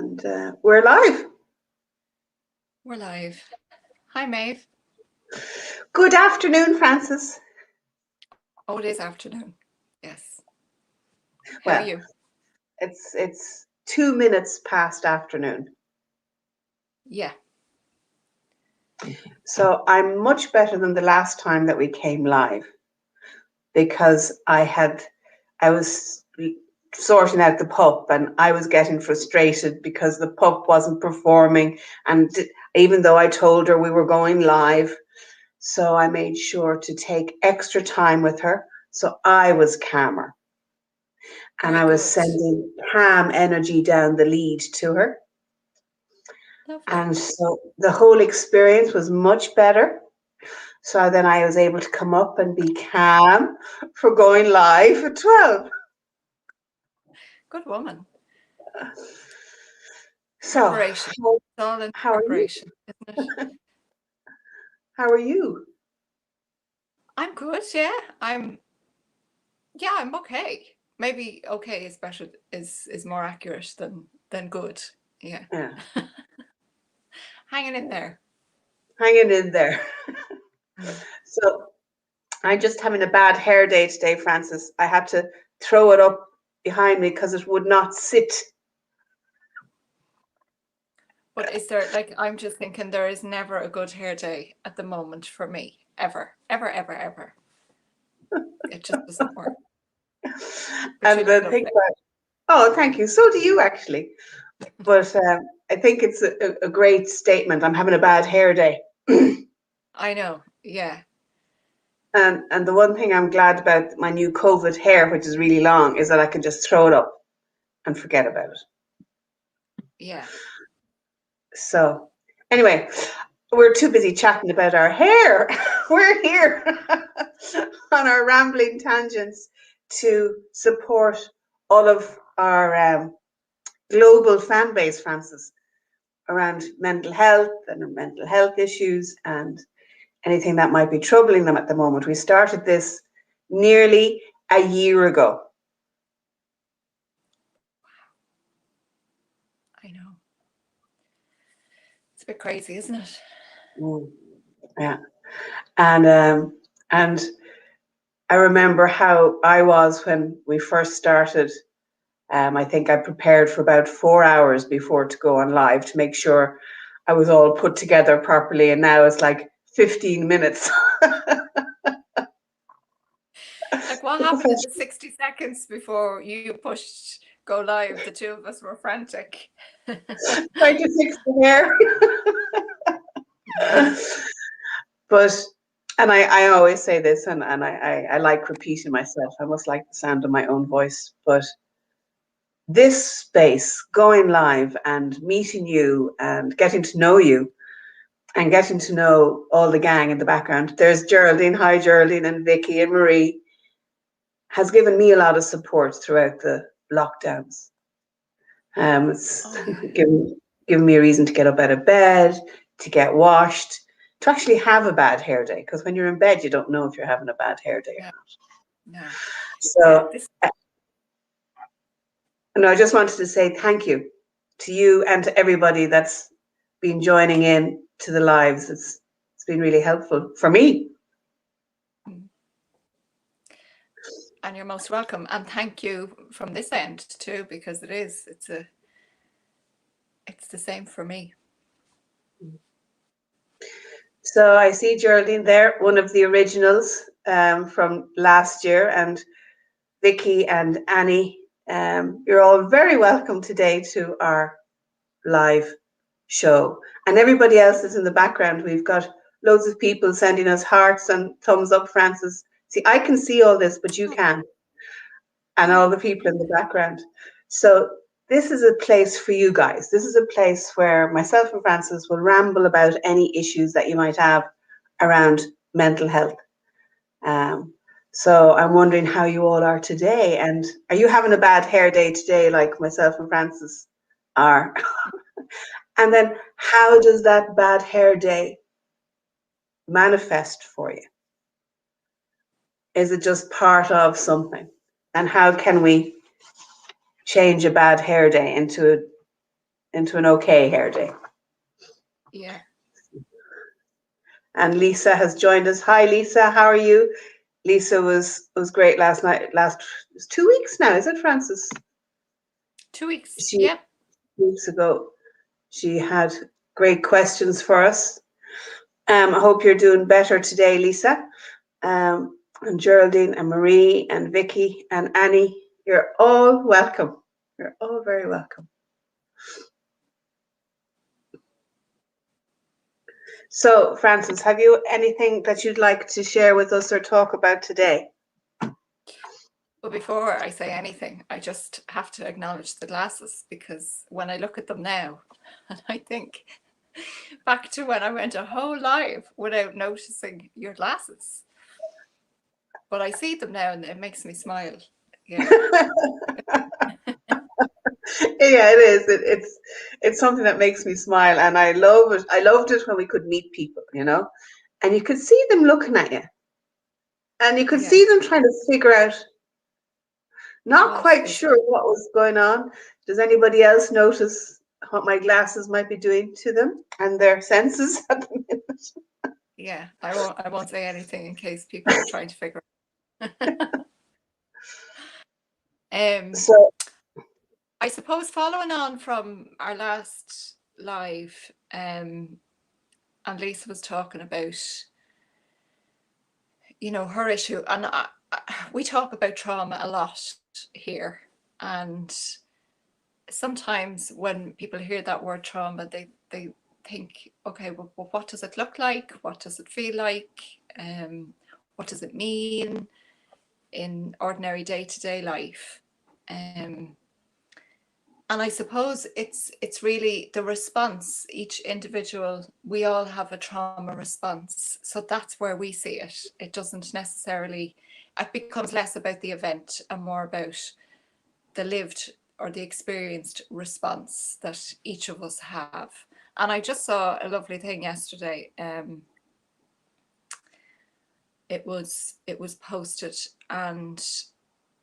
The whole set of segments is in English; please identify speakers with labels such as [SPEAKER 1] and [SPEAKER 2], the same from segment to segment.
[SPEAKER 1] And we're live.
[SPEAKER 2] We're live. Hi, Maeve.
[SPEAKER 1] Good afternoon, Frances.
[SPEAKER 2] Oh, it is afternoon. Yes. How
[SPEAKER 1] Well,
[SPEAKER 2] are you?
[SPEAKER 1] it's 2 minutes past afternoon.
[SPEAKER 2] Yeah.
[SPEAKER 1] So I'm much better than the last time that we came live, because I was sorting out the pup and I was getting frustrated because the pup wasn't performing, and even though I told her we were going live, so I made sure to take extra time with her, so I was calmer. And
[SPEAKER 2] Very
[SPEAKER 1] I was
[SPEAKER 2] good.
[SPEAKER 1] sending calm energy down the lead to her.
[SPEAKER 2] Lovely.
[SPEAKER 1] And so the whole experience was much better. So then I was able to come up and be calm for going live at 12.
[SPEAKER 2] Good woman.
[SPEAKER 1] So
[SPEAKER 2] Preparation. It's all in
[SPEAKER 1] how are you?
[SPEAKER 2] preparation, isn't it?
[SPEAKER 1] How are you?
[SPEAKER 2] I'm good, yeah. I'm okay. Maybe okay is better, is more accurate than good. Yeah.
[SPEAKER 1] Yeah,
[SPEAKER 2] Hanging in there.
[SPEAKER 1] hanging in there. So I'm just having a bad hair day today, Frances. I had to throw it up behind me because it would not sit.
[SPEAKER 2] But is there, like, I'm just thinking there is never a good hair day at the moment for me. Ever. Ever, ever, ever. It just doesn't work. But you
[SPEAKER 1] And
[SPEAKER 2] look
[SPEAKER 1] the thing
[SPEAKER 2] lovely.
[SPEAKER 1] about, oh, thank you. So do you, actually. But I think it's a great statement. I'm having a bad hair day.
[SPEAKER 2] I know. Yeah.
[SPEAKER 1] And the one thing I'm glad about my new COVID hair, which is really long, is that I can just throw it up and forget about it.
[SPEAKER 2] Yeah.
[SPEAKER 1] So anyway, we're too busy chatting about our hair. We're here on our rambling tangents to support all of our global fan base, Frances, around mental health and mental health issues and anything that might be troubling them at the moment. We started this nearly a year ago.
[SPEAKER 2] I know. It's a bit crazy, isn't it?
[SPEAKER 1] Yeah, and I remember how I was when we first started. I think I prepared for about 4 hours before to go on live to make sure I was all put together properly, and now it's like 15 minutes.
[SPEAKER 2] Like, what happened in the 60 seconds before you pushed go live? The two of us were frantic.
[SPEAKER 1] Trying to fix the hair. But, and I always say this, and I like repeating myself. I must like the sound of my own voice. But this space, going live and meeting you and getting to know you and getting to know all the gang in the background. There's Geraldine, hi Geraldine, and Vicky and Marie, has given me a lot of support throughout the lockdowns. It's given me a reason to get up out of bed, to get washed, to actually have a bad hair day. Because when you're in bed, you don't know if you're having a bad hair day or
[SPEAKER 2] No.
[SPEAKER 1] not.
[SPEAKER 2] Yeah,
[SPEAKER 1] So, no, I just wanted to say thank you to you and to everybody that's been joining in to the lives. It's been really helpful for me.
[SPEAKER 2] and you're most welcome. And thank you from this end too, because it's the same for me.
[SPEAKER 1] So I see Geraldine there, one of the originals from last year, and Vicky and Annie. You're all very welcome today to our live show. And everybody else is in the background. We've got loads of people sending us hearts and thumbs up, Frances. See, I can see all this, but you can. And all the people in the background. So this is a place for you guys. This is a place where myself and Frances will ramble about any issues that you might have around mental health. So I'm wondering how you all are today. And are you having a bad hair day today, like myself and Frances are? And then how does that bad hair day manifest for you? Is it just part of something? And how can we change a bad hair day into into an okay hair day.
[SPEAKER 2] Yeah.
[SPEAKER 1] And Lisa has joined us. Hi, Lisa. How are you? Lisa was great last night. It was 2 weeks now, is it, Francis?
[SPEAKER 2] 2 weeks.
[SPEAKER 1] She
[SPEAKER 2] Yep.
[SPEAKER 1] weeks ago. She had great questions for us. I hope you're doing better today, Lisa. And Geraldine and Marie and Vicky and Annie, you're all welcome. You're all very welcome. So, Francis, have you anything that you'd like to share with us or talk about today?
[SPEAKER 2] Well, before I say anything, I just have to acknowledge the glasses, because when I look at them now, and I think back to when I went a whole live without noticing your glasses. But I see them now and it makes me smile. Yeah.
[SPEAKER 1] Yeah, it is. It's something that makes me smile, and I love it. I loved it when we could meet people, and you could see them looking at you, and you could
[SPEAKER 2] Yeah.
[SPEAKER 1] see them trying to figure out, not
[SPEAKER 2] What
[SPEAKER 1] quite
[SPEAKER 2] is
[SPEAKER 1] sure what was going on. Does anybody else notice what my glasses might be doing to them and their senses at the minute?
[SPEAKER 2] Yeah, I won't say anything in case people are trying to figure out.
[SPEAKER 1] So,
[SPEAKER 2] I suppose following on from our last live, and Lisa was talking about, her issue, and we talk about trauma a lot here, and sometimes when people hear that word trauma, they think, okay, well, what does it look like? What does it feel like? What does it mean in ordinary day-to-day life? And I suppose it's really the response. Each individual, we all have a trauma response. So that's where we see it. It doesn't necessarily, it becomes less about the event and more about the lived or the experienced response that each of us have. And I just saw a lovely thing yesterday. It was posted, and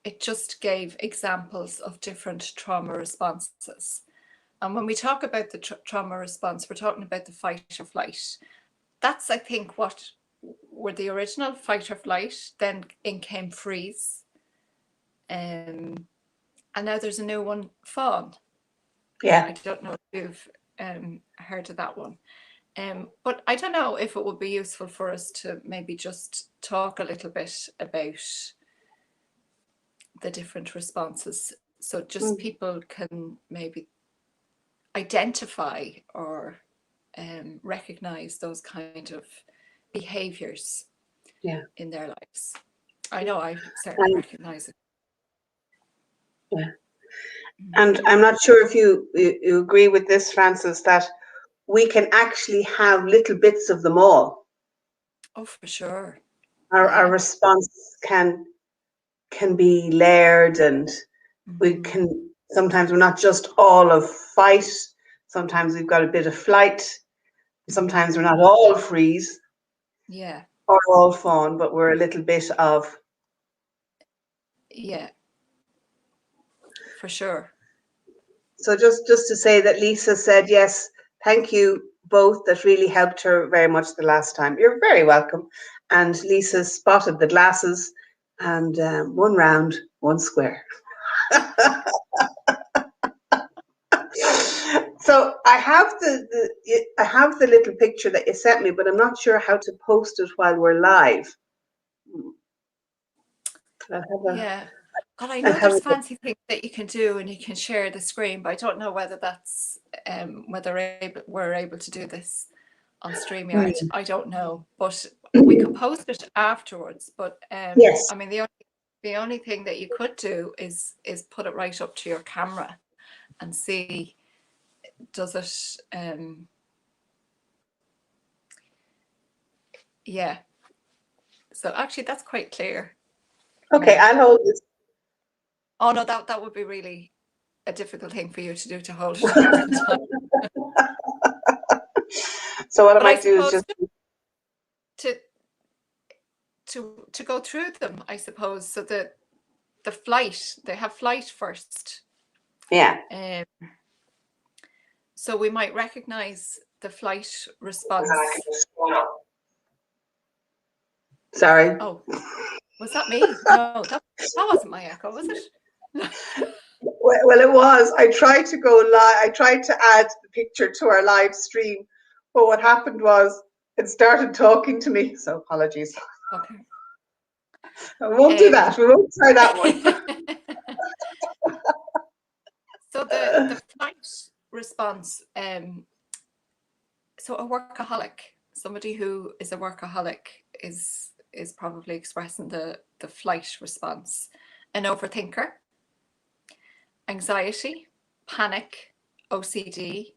[SPEAKER 2] it just gave examples of different trauma responses. And when we talk about the trauma response, we're talking about the fight or flight. That's, I think, what were the original fight or flight. Then in came freeze. And now there's a new one, fawn.
[SPEAKER 1] yeah.
[SPEAKER 2] I don't know if you've heard of that one. But I don't know if it would be useful for us to maybe just talk a little bit about the different responses. So just people can maybe identify or recognize those kind of behaviors in their lives. I know I certainly recognize it.
[SPEAKER 1] Yeah. And I'm not sure if you agree with this, Francis, that we can actually have little bits of them all.
[SPEAKER 2] Oh, for sure.
[SPEAKER 1] Our response can be layered, and we can, sometimes we're not just all of fight. Sometimes we've got a bit of flight. Sometimes we're not all freeze.
[SPEAKER 2] Yeah.
[SPEAKER 1] Or all fawn, but we're a little bit of.
[SPEAKER 2] Yeah. For sure.
[SPEAKER 1] So just to say that Lisa said, yes, thank you both. That really helped her very much the last time. You're very welcome. And Lisa spotted the glasses, and one round, one square. So I have the little picture that you sent me, but I'm not sure how to post it while we're live.
[SPEAKER 2] Yeah. God, I know there's fancy things that you can do, and you can share the screen, but I don't know whether that's whether we're able to do this on StreamYard. I don't know, but we could post it afterwards. But
[SPEAKER 1] yes.
[SPEAKER 2] I mean, the only thing that you could do is put it right up to your camera and see, does it yeah. So actually that's quite clear.
[SPEAKER 1] Okay, I'll hold this.
[SPEAKER 2] Oh no, that would be really a difficult thing for you to do, to hold it all the time.
[SPEAKER 1] So what I might do is just
[SPEAKER 2] to go through them, I suppose. So the flight, they have flight first.
[SPEAKER 1] Yeah.
[SPEAKER 2] So we might recognize the flight response.
[SPEAKER 1] Sorry.
[SPEAKER 2] Oh, was that me? No, that wasn't my echo, was it?
[SPEAKER 1] Well, it was. I tried to go live. I tried to add the picture to our live stream, but what happened was it started talking to me. So apologies.
[SPEAKER 2] Okay.
[SPEAKER 1] I won't do that. We won't try that one.
[SPEAKER 2] So the flight response. So a workaholic, somebody who is a workaholic, is probably expressing the flight response. An overthinker, anxiety, panic, OCD,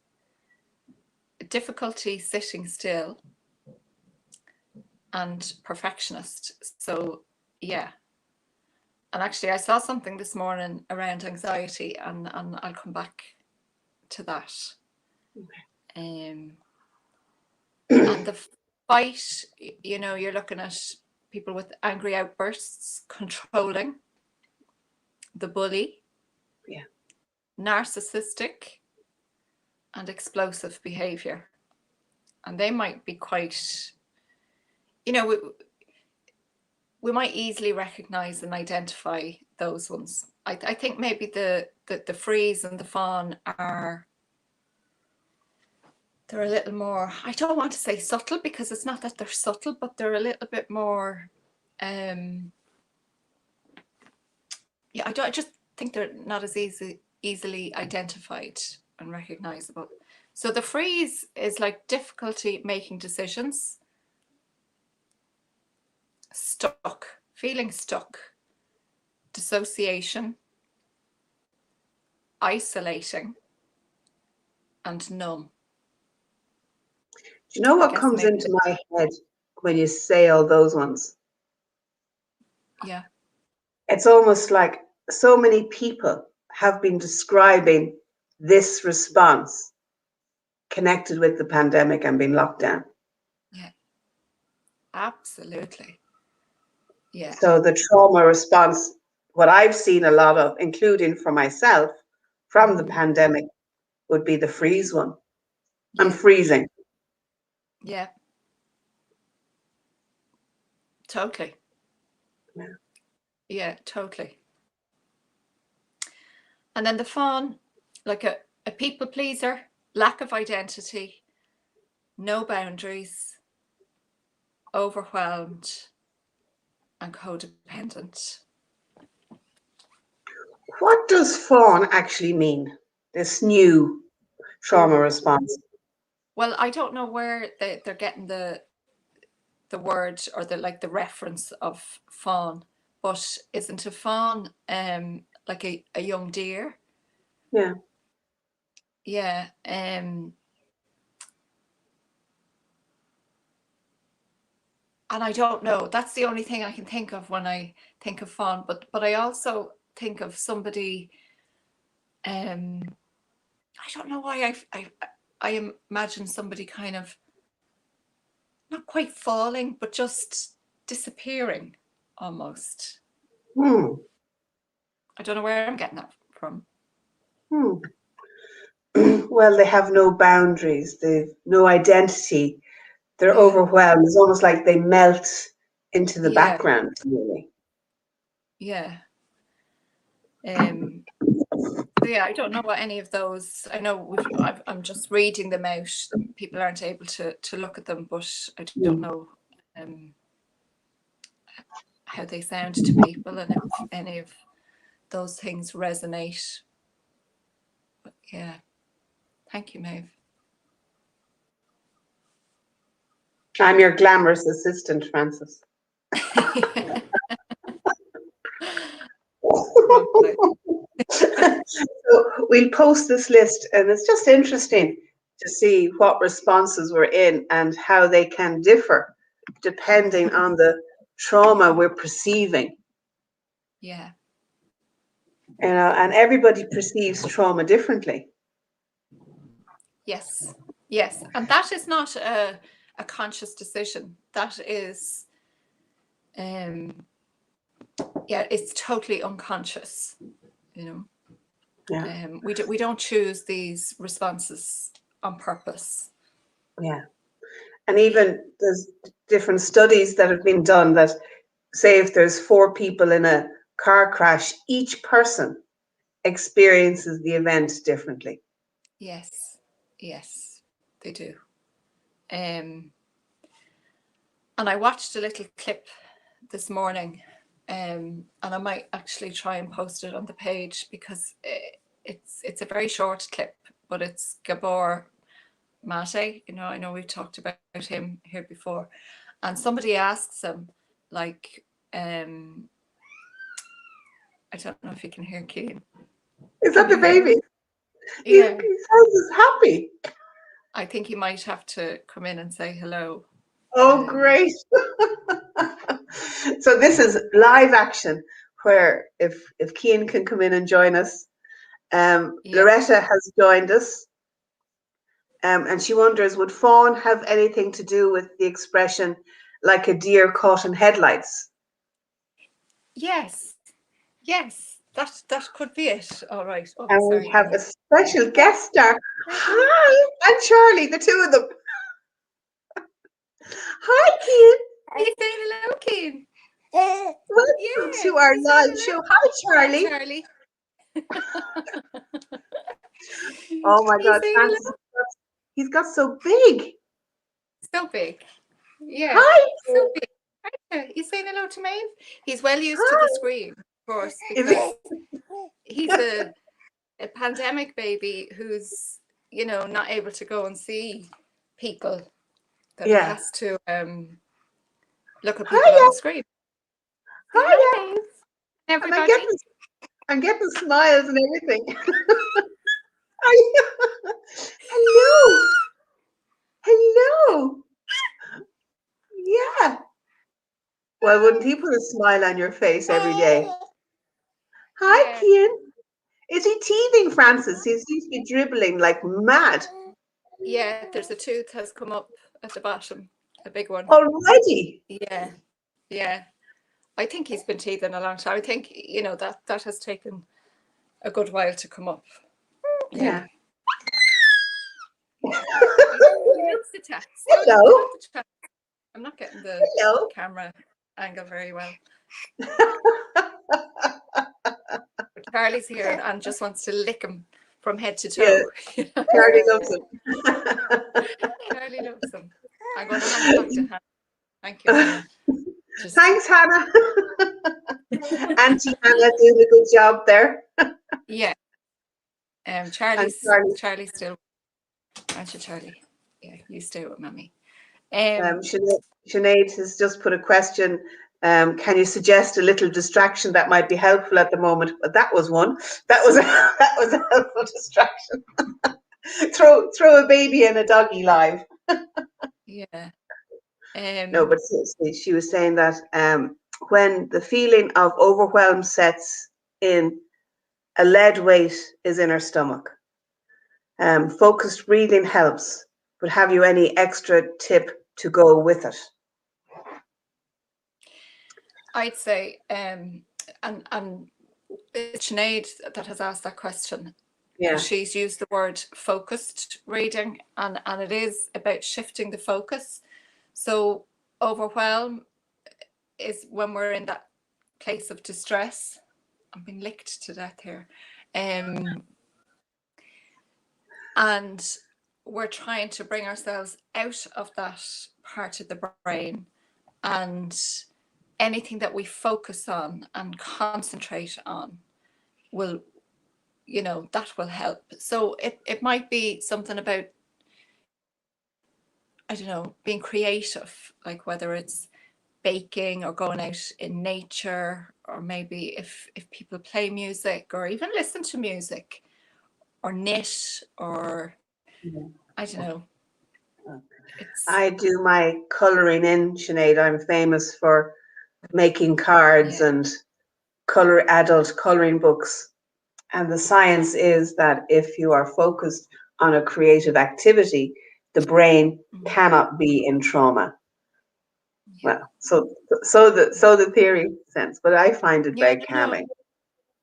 [SPEAKER 2] difficulty sitting still, and perfectionist. So yeah. And actually I saw something this morning around anxiety, and I'll come back to that. Okay. And the fight, you know, you're looking at people with angry outbursts, controlling, the bully,
[SPEAKER 1] yeah,
[SPEAKER 2] narcissistic, and explosive behavior. And they might be quite, you know, we might easily recognize and identify those ones. I think maybe the freeze and the fawn they're a little more, I don't want to say subtle, because it's not that they're subtle, but they're a little bit more, yeah, I just think they're not as easily identified and recognizable. So the freeze is like difficulty making decisions, stuck, feeling stuck, dissociation, isolating, and numb.
[SPEAKER 1] Do you know what comes into my head when you say all those ones?
[SPEAKER 2] Yeah.
[SPEAKER 1] It's almost like so many people have been describing this response connected with the pandemic and being locked down.
[SPEAKER 2] Yeah, absolutely. Yeah.
[SPEAKER 1] So the trauma response, what I've seen a lot of, including for myself from the pandemic, would be the freeze one. Yeah. I'm freezing.
[SPEAKER 2] Yeah. Totally.
[SPEAKER 1] Yeah.
[SPEAKER 2] Yeah, totally. And then the fawn, like a people pleaser, lack of identity, no boundaries, overwhelmed, and codependent.
[SPEAKER 1] What does fawn actually mean? This new trauma response?
[SPEAKER 2] Well, I don't know where they're getting the word or the reference of fawn, but isn't a fawn like a young deer?
[SPEAKER 1] Yeah.
[SPEAKER 2] Yeah. And I don't know. That's the only thing I can think of when I think of fawn. But I also think of somebody. I don't know why I imagine somebody kind of not quite falling, but just disappearing almost. I don't know where I'm getting that from.
[SPEAKER 1] Well, they have no boundaries. They've no identity. They're overwhelmed. It's almost like they melt into the background, really.
[SPEAKER 2] Yeah. Yeah, I don't know what any of those. I know I'm just reading them out. People aren't able to look at them, but I don't know how they sound to people and if any of those things resonate. But yeah, thank you, Maeve.
[SPEAKER 1] I'm your glamorous assistant, Frances. So we'll post this list, and it's just interesting to see what responses we're in and how they can differ depending on the trauma we're perceiving.
[SPEAKER 2] Yeah.
[SPEAKER 1] You know, and everybody perceives trauma differently.
[SPEAKER 2] Yes. Yes. And that is not a conscious decision. That is yeah, it's totally unconscious, you know.
[SPEAKER 1] Yeah.
[SPEAKER 2] We don't choose these responses on purpose.
[SPEAKER 1] Yeah. And even there's different studies that have been done that say if there's 4 people in a car crash, each person experiences the event differently.
[SPEAKER 2] Yes, yes, they do. And I watched a little clip this morning, and I might actually try and post it on the page because it's a very short clip, but it's Gabor Mate. I know we've talked about him here before, and somebody asks him, like, I don't know if you can hear Keane.
[SPEAKER 1] Is
[SPEAKER 2] Can
[SPEAKER 1] that
[SPEAKER 2] you
[SPEAKER 1] the
[SPEAKER 2] hear him?
[SPEAKER 1] baby?
[SPEAKER 2] Yeah.
[SPEAKER 1] He sounds happy.
[SPEAKER 2] I think he might have to come in and say hello.
[SPEAKER 1] Oh, great. So this is live action where if Cian can come in and join us.
[SPEAKER 2] Yeah.
[SPEAKER 1] Loretta has joined us. And she wonders, would fawn have anything to do with the expression like a deer caught in headlights?
[SPEAKER 2] Yes. Yes. That could be it. All right. Oh,
[SPEAKER 1] And we
[SPEAKER 2] sorry,
[SPEAKER 1] have
[SPEAKER 2] honey.
[SPEAKER 1] a special guest star. Hi, and Charlie, the two of them. Hi, Cian.
[SPEAKER 2] Are you saying hello, Keane?
[SPEAKER 1] Welcome to our live show. Hi, Charlie.
[SPEAKER 2] Hi, Charlie.
[SPEAKER 1] Oh my
[SPEAKER 2] Are you
[SPEAKER 1] God,
[SPEAKER 2] saying hello?
[SPEAKER 1] Francis, he's got so big.
[SPEAKER 2] So big. Yeah.
[SPEAKER 1] Hi.
[SPEAKER 2] So big. Hi. You saying hello to Maeve? He's well used to
[SPEAKER 1] Hi.
[SPEAKER 2] the screen, of course,
[SPEAKER 1] Is
[SPEAKER 2] because he's a pandemic baby who's, not able to go and see people, that he
[SPEAKER 1] Yeah.
[SPEAKER 2] has to look at people on
[SPEAKER 1] Hiya.
[SPEAKER 2] the screen. Say
[SPEAKER 1] Hiya.
[SPEAKER 2] hi, Maeve.
[SPEAKER 1] And
[SPEAKER 2] Everybody.
[SPEAKER 1] I'm getting smiles and everything. Hello. Hello. Yeah. Well, wouldn't he put a smile on your face every day? Hi,
[SPEAKER 2] Yeah.
[SPEAKER 1] Cian. Is he teething, Francis? He seems to be dribbling like mad.
[SPEAKER 2] Yeah, there's a tooth has come up at the bottom, a big one.
[SPEAKER 1] Already?
[SPEAKER 2] Yeah. Yeah. I think he's been teething a long time. I think, that has taken a good while to come up.
[SPEAKER 1] Yeah.
[SPEAKER 2] He loves the text.
[SPEAKER 1] Hello.
[SPEAKER 2] I'm not getting the
[SPEAKER 1] Hello.
[SPEAKER 2] camera angle very well. Charlie's here and just wants to lick him from head to toe.
[SPEAKER 1] Yeah. Charlie loves him.
[SPEAKER 2] Charlie loves him. I'm going to hand it back to Hannah. Thank you, Hannah.
[SPEAKER 1] Thanks, Hannah. Auntie Hannah doing a good job there.
[SPEAKER 2] Yeah. Charlie's still. Aren't you, Charlie? Yeah, you stay with Mummy.
[SPEAKER 1] Sinead has just put a question. Can you suggest a little distraction that might be helpful at the moment? But that was one. That was a helpful distraction. throw a baby and a doggy live.
[SPEAKER 2] Yeah.
[SPEAKER 1] No, but she was saying that when the feeling of overwhelm sets in, a lead weight is in her stomach. Focused breathing helps, but have you any extra tip to go with it?
[SPEAKER 2] I'd say, and it's Sinead that has asked that question.
[SPEAKER 1] Yeah.
[SPEAKER 2] She's used the word focused reading, and it is about shifting the focus. So overwhelm is when we're in that place of distress. I'm being licked to death here. And we're trying to bring ourselves out of that part of the brain, and anything that we focus on and concentrate on will, that will help. So it might be something about, I don't know, being creative, like whether it's baking or going out in nature, or maybe if people play music or even listen to music or knit, or I don't know.
[SPEAKER 1] I do my colouring in, Sinead. I'm famous for making cards and adult colouring books. And the science is that if you are focused on a creative activity, the brain cannot be in trauma. Well, so the theory makes sense, but I find it very calming.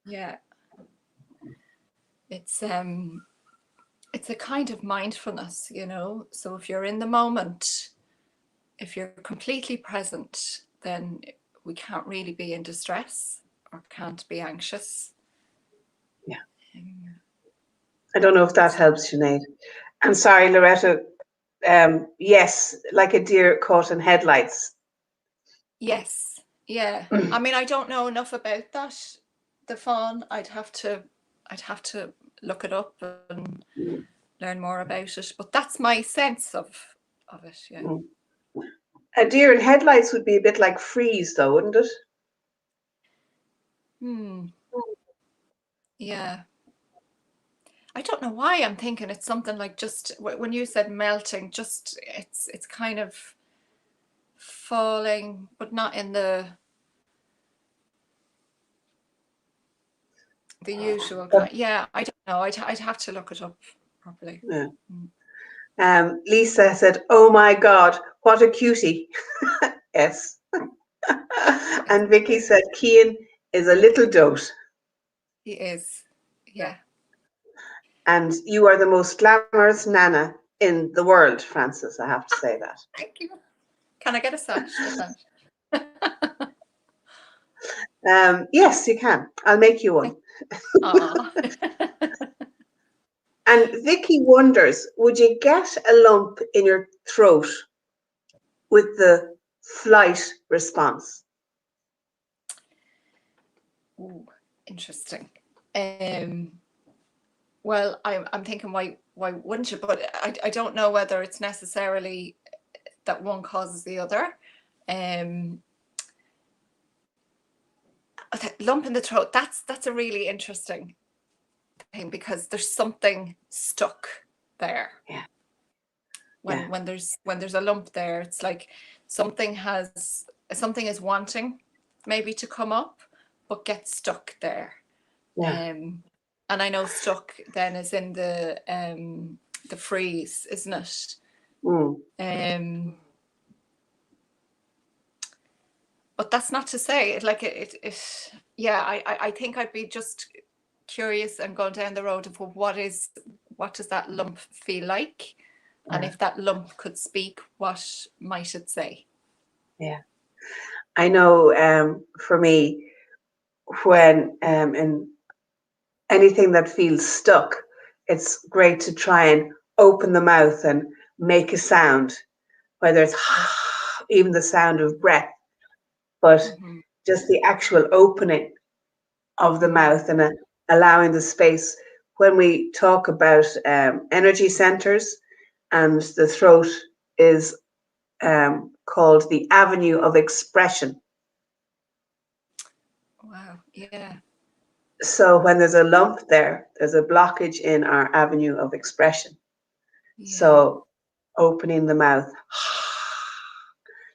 [SPEAKER 2] Yeah. it's a kind of mindfulness, so if you're in the moment, if you're completely present, then we can't really be in distress or can't be anxious.
[SPEAKER 1] Yeah. I don't know if that helps, Sinead. I'm sorry, Loretta. Yes, like a deer caught in headlights.
[SPEAKER 2] Yes. Yeah. I mean, I don't know enough about that, the fawn. I'd have to look it up and learn more about it. But that's my sense of it. Yeah.
[SPEAKER 1] A deer in headlights would be a bit like freeze, though, wouldn't it?
[SPEAKER 2] Yeah. I don't know why I'm thinking it's something like, just when you said melting, just it's kind of falling, but not in the usual kind. Yeah, I don't know. I'd have to look it up properly.
[SPEAKER 1] Yeah. Lisa said, "Oh my God, what a cutie!" Yes. And Vicky said, "Cian is a little dote."
[SPEAKER 2] He is. Yeah.
[SPEAKER 1] And you are the most glamorous nana in the world, Frances. I have to say that.
[SPEAKER 2] Thank you. Can I get a sash with that?
[SPEAKER 1] Yes, you can. I'll make you one. And Vicky wonders, would you get a lump in your throat with the flight response?
[SPEAKER 2] Ooh, interesting. Well, I'm thinking, why wouldn't you? But I don't know whether it's necessarily that one causes the other. Lump in the throat, that's a really interesting thing, because there's something stuck there.
[SPEAKER 1] Yeah.
[SPEAKER 2] When there's a lump there, it's like something is wanting maybe to come up, but gets stuck there.
[SPEAKER 1] Yeah.
[SPEAKER 2] And I know stuck then is in the freeze, isn't it? But that's not to say like it yeah, I think I'd be just curious and going down the road of what does that lump feel like? Yeah. And if that lump could speak, what might it say?
[SPEAKER 1] Yeah. I know for me, when in anything that feels stuck, it's great to try and open the mouth and make a sound, whether it's even the sound of breath, but just the actual opening of the mouth and allowing the space. When we talk about energy centers, and the throat is called the avenue of expression.
[SPEAKER 2] Wow, yeah.
[SPEAKER 1] So when there's a lump there, there's a blockage in our avenue of expression. Yeah. So opening the mouth,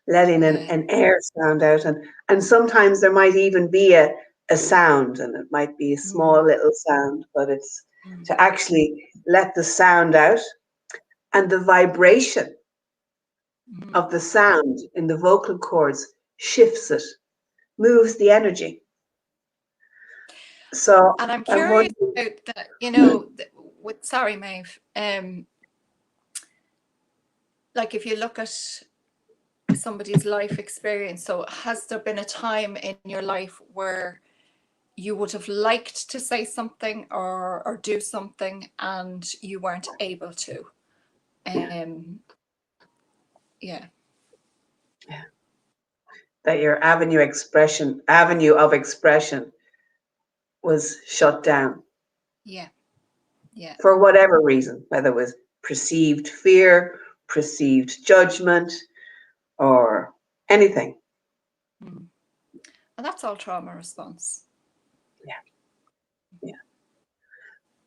[SPEAKER 1] letting an air sound out, and sometimes there might even be a sound, and it might be a small little sound, but it's to actually let the sound out, and the vibration of the sound in the vocal cords shifts it, moves the energy. So,
[SPEAKER 2] and I'm curious about that, sorry, Maeve, like if you look at somebody's life experience, so has there been a time in your life where you would have liked to say something or do something and you weren't able to? Yeah.
[SPEAKER 1] That your avenue of expression was shut down.
[SPEAKER 2] Yeah. Yeah.
[SPEAKER 1] For whatever reason, whether it was perceived fear, perceived judgment, or anything.
[SPEAKER 2] And that's all trauma response.
[SPEAKER 1] Yeah. Yeah.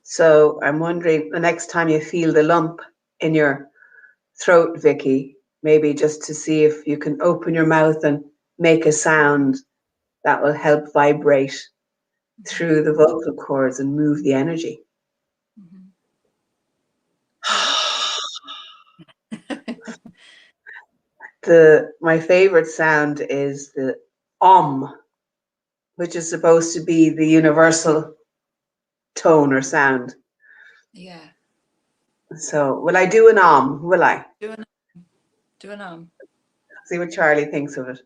[SPEAKER 1] So I'm wondering, the next time you feel the lump in your throat, Vicky, maybe just to see if you can open your mouth and make a sound that will help vibrate through the vocal cords and move the energy. My favorite sound is the which is supposed to be the universal tone or sound.
[SPEAKER 2] Yeah.
[SPEAKER 1] So will I do an will I?
[SPEAKER 2] Do an
[SPEAKER 1] See what Charlie thinks of it.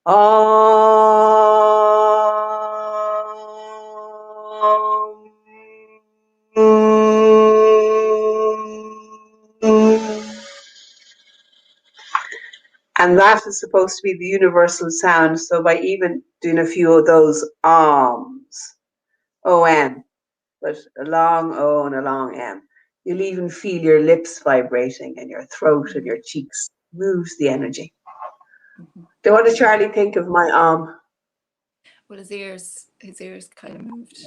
[SPEAKER 1] Um, and that is supposed to be the universal sound. So by even doing a few of those OM, but a long O and a long M, you'll even feel your lips vibrating and your throat and your cheeks moves the energy. So what does Charlie think of my
[SPEAKER 2] Well, his ears kind of moved.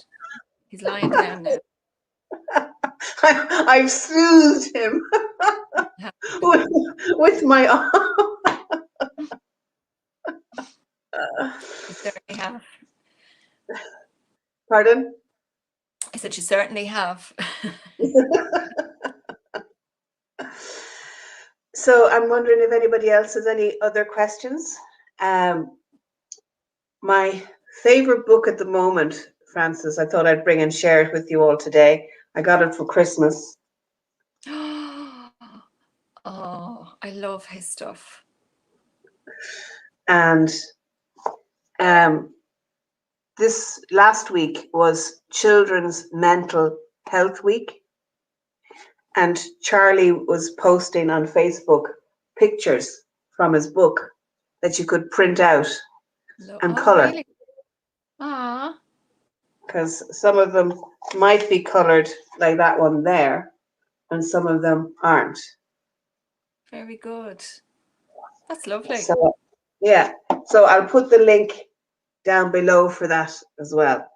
[SPEAKER 2] He's lying down now.
[SPEAKER 1] I've soothed him with my
[SPEAKER 2] You certainly have.
[SPEAKER 1] Pardon?
[SPEAKER 2] I said you certainly have.
[SPEAKER 1] So I'm wondering if anybody else has any other questions. My favorite book at the moment, Frances, I thought I'd bring and share it with you all today. I got it for Christmas.
[SPEAKER 2] Oh, I love his stuff.
[SPEAKER 1] And this last week was Children's Mental Health Week. And Charlie was posting on Facebook pictures from his book that you could print out and
[SPEAKER 2] Oh,
[SPEAKER 1] color.
[SPEAKER 2] really? Ah.
[SPEAKER 1] Because some of them might be colored like that one there, and some of them aren't.
[SPEAKER 2] Very good. That's lovely.
[SPEAKER 1] So, yeah. So I'll put the link down below for that as well.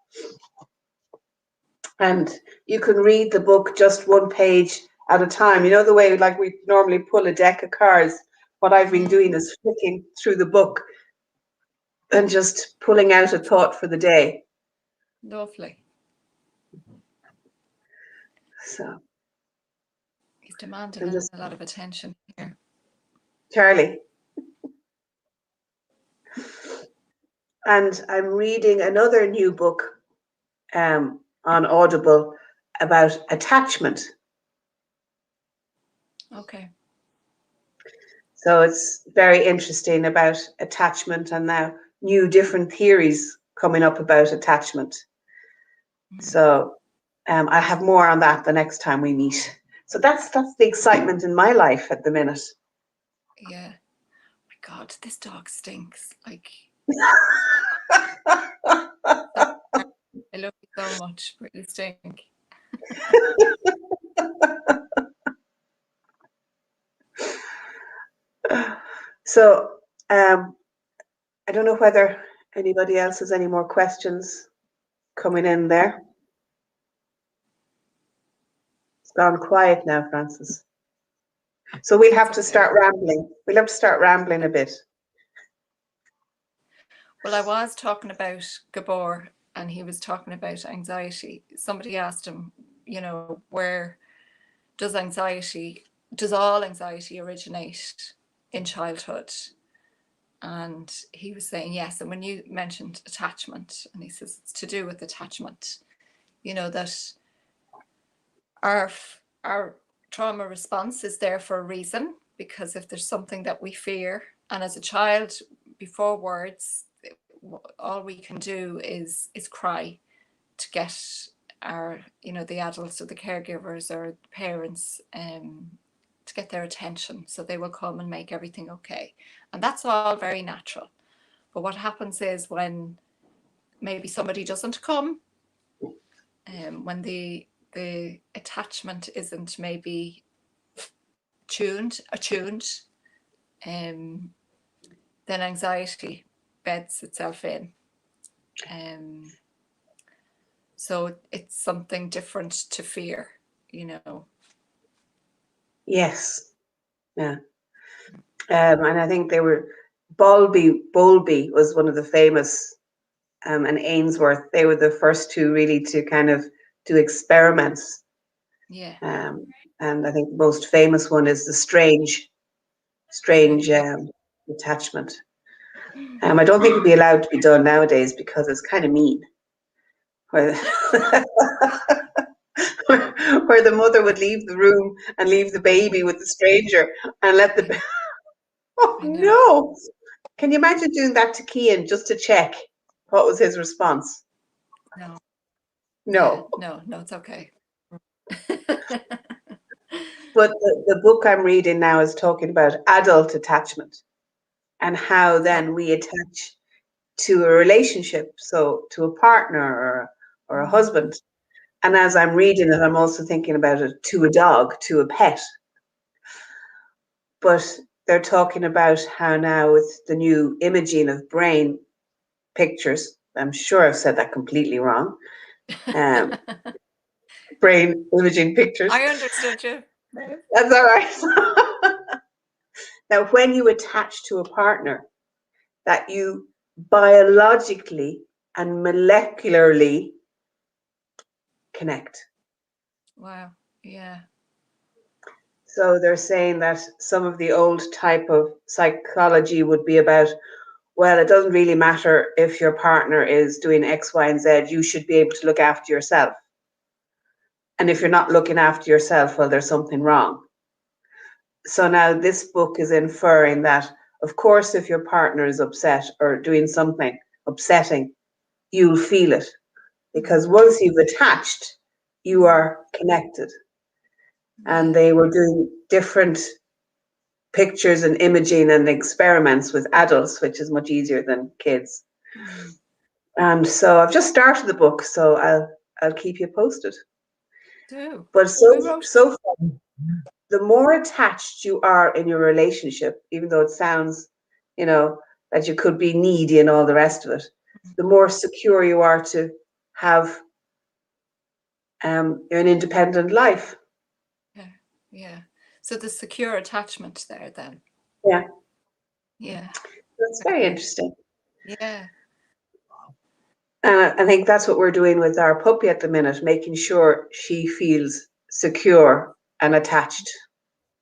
[SPEAKER 1] And you can read the book just one page at a time. You know the way like we normally pull a deck of cards. What I've been doing is flicking through the book and just pulling out a thought for the day.
[SPEAKER 2] Lovely.
[SPEAKER 1] So
[SPEAKER 2] he's demanding a lot of attention here.
[SPEAKER 1] Charlie. And I'm reading another new book on Audible about attachment.
[SPEAKER 2] Okay.
[SPEAKER 1] So it's very interesting about attachment, and now new different theories coming up about attachment. So I have more on that the next time we meet. So that's the excitement in my life at the minute.
[SPEAKER 2] Yeah. Oh my God, this dog stinks. Like I love you so much, but you stink.
[SPEAKER 1] So I don't know whether anybody else has any more questions coming in there. It's gone quiet now, Frances. So we'll have to start rambling. We'll have to start rambling a bit.
[SPEAKER 2] Well, I was talking about Gabor, and he was talking about anxiety. Somebody asked him, where does all anxiety originate in childhood? And he was saying yes. And when you mentioned attachment, and he says it's to do with attachment, that our trauma response is there for a reason, because if there's something that we fear, and as a child, before words, all we can do is cry to get our, the adults or the caregivers or the parents to get their attention, so they will come and make everything okay. And that's all very natural. But what happens is when maybe somebody doesn't come, when the attachment isn't maybe attuned, then anxiety beds itself in. So it's something different to fear,
[SPEAKER 1] Yes. Yeah. And I think they were Bowlby was one of the famous, and Ainsworth. They were the first two really to kind of do experiments.
[SPEAKER 2] Yeah.
[SPEAKER 1] And I think the most famous one is the strange attachment. I don't think it'd be allowed to be done nowadays because it's kind of mean. where, where the mother would leave the room and leave the baby with the stranger and let the oh
[SPEAKER 2] I know.
[SPEAKER 1] no. Can you imagine doing that to Cian just to check? What was his response?
[SPEAKER 2] No. Yeah.
[SPEAKER 1] No.
[SPEAKER 2] No, it's okay.
[SPEAKER 1] But the book I'm reading now is talking about adult attachment and how
[SPEAKER 2] Oh,
[SPEAKER 1] then we attach to a relationship, so to a partner or a
[SPEAKER 2] mm,
[SPEAKER 1] husband. And as I'm reading it, I'm also thinking about it to a dog, to a pet. But they're talking about how now with the new imaging of brain pictures, I'm sure I've said that completely wrong. Um, brain imaging pictures.
[SPEAKER 2] I understood you.
[SPEAKER 1] That's all right. Now, when you attach to a partner, that you biologically and molecularly connect.
[SPEAKER 2] Wow. Yeah.
[SPEAKER 1] So they're saying that some of the old type of psychology would be about, well, it doesn't really matter if your partner is doing X, Y, and Z, you should be able to look after yourself. And if you're not looking after yourself, well, there's something wrong. So now this book is inferring that, of course, if your partner is upset or doing something upsetting, you'll feel it. Because
[SPEAKER 2] Mm,
[SPEAKER 1] once you've attached, you
[SPEAKER 2] mm,
[SPEAKER 1] are connected. And
[SPEAKER 2] yeah.
[SPEAKER 1] they were doing different pictures and imaging and experiments with adults, which is much easier than kids.
[SPEAKER 2] Mm,
[SPEAKER 1] And so I've just started the book, so I'll keep you posted.
[SPEAKER 2] do.
[SPEAKER 1] But
[SPEAKER 2] Who wrote it?
[SPEAKER 1] so far, the more attached you are in your relationship, even though it sounds, you know, that you could be needy and all the rest of it, the more secure you are to have an independent life.
[SPEAKER 2] Yeah. Yeah. So the secure attachment there then.
[SPEAKER 1] Yeah,
[SPEAKER 2] Yeah.
[SPEAKER 1] that's very
[SPEAKER 2] Okay.
[SPEAKER 1] interesting.
[SPEAKER 2] Yeah.
[SPEAKER 1] And I think that's what we're doing with our puppy at the minute, making sure she feels secure and attached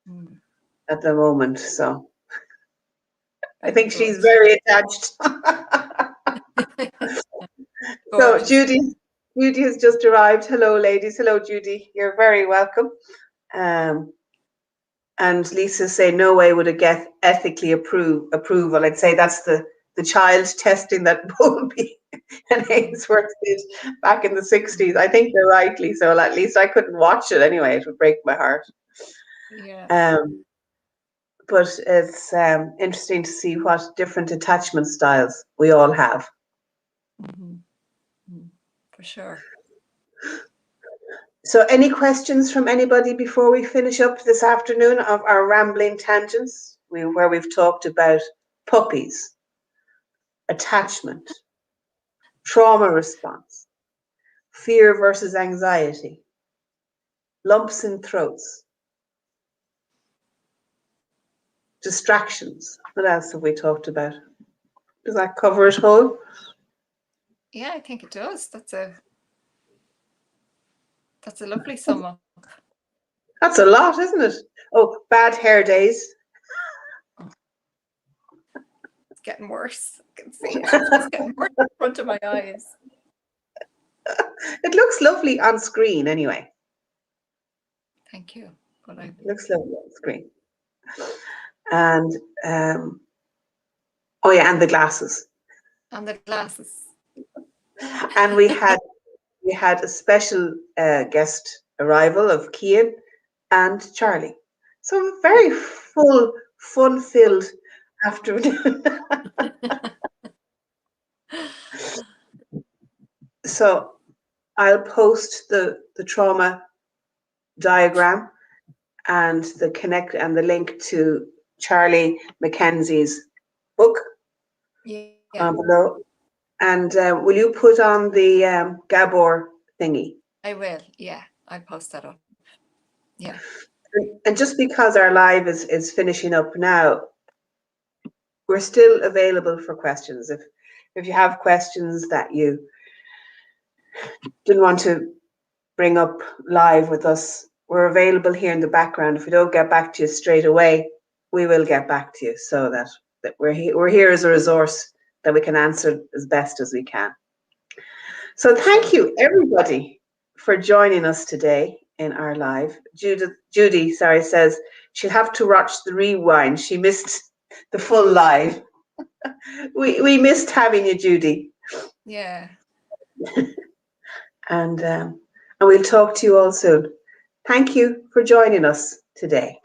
[SPEAKER 2] Mm,
[SPEAKER 1] at the moment. So I
[SPEAKER 2] very
[SPEAKER 1] think she's
[SPEAKER 2] good.
[SPEAKER 1] very attached. So
[SPEAKER 2] Gorgeous.
[SPEAKER 1] Judy has just arrived. Hello, ladies. Hello, Judy. You're very welcome. Um, and Lisa say no way would it get ethically approval. I'd say that's the child testing that Bowlby and
[SPEAKER 2] Mm,
[SPEAKER 1] Ainsworth did back in the 60s. I think they're right, Lisa. Well, at least I couldn't watch it anyway. It would break my heart.
[SPEAKER 2] yeah.
[SPEAKER 1] Um, but it's interesting to see what different attachment styles we all have.
[SPEAKER 2] Mm-hmm. Mm, for sure.
[SPEAKER 1] So, any questions from anybody before we finish up this afternoon of our rambling tangents, where we've talked about puppies, attachment, trauma response, fear versus anxiety, lumps in throats, distractions. What else have we talked about? Does that cover it all?
[SPEAKER 2] Yeah, I think it does. That's a lovely sum up.
[SPEAKER 1] That's a lot, isn't it? Oh, bad hair days.
[SPEAKER 2] It's getting worse. I can see it. It's getting worse in front of my eyes.
[SPEAKER 1] It looks lovely on screen anyway.
[SPEAKER 2] Thank you. But
[SPEAKER 1] It looks lovely on screen. And oh yeah, and the glasses.
[SPEAKER 2] and the glasses.
[SPEAKER 1] And we had a special guest arrival of Cian and Charlie. So a very full, fun-filled afternoon. So I'll post the trauma diagram and the connect and the link to Charlie Mackenzie's book
[SPEAKER 2] Yeah,
[SPEAKER 1] below. And will you put on the Gabor thingy?
[SPEAKER 2] I will. Yeah, I'll post that up. Yeah.
[SPEAKER 1] And just because our live is finishing up now, we're still available for questions. If you have questions that you didn't want to bring up live with us, we're available here in the background. If we don't get back to you straight away, we will get back to you so that we're here as a resource that we can answer as best as we can. So
[SPEAKER 2] for
[SPEAKER 1] thank
[SPEAKER 2] sure.
[SPEAKER 1] you, everybody, for joining us today in our live. Judy, sorry, says she'll have to watch the rewind. She missed the full live. We missed having you, Judy,
[SPEAKER 2] Yeah.
[SPEAKER 1] and we'll talk to you all soon. Thank you for joining us today.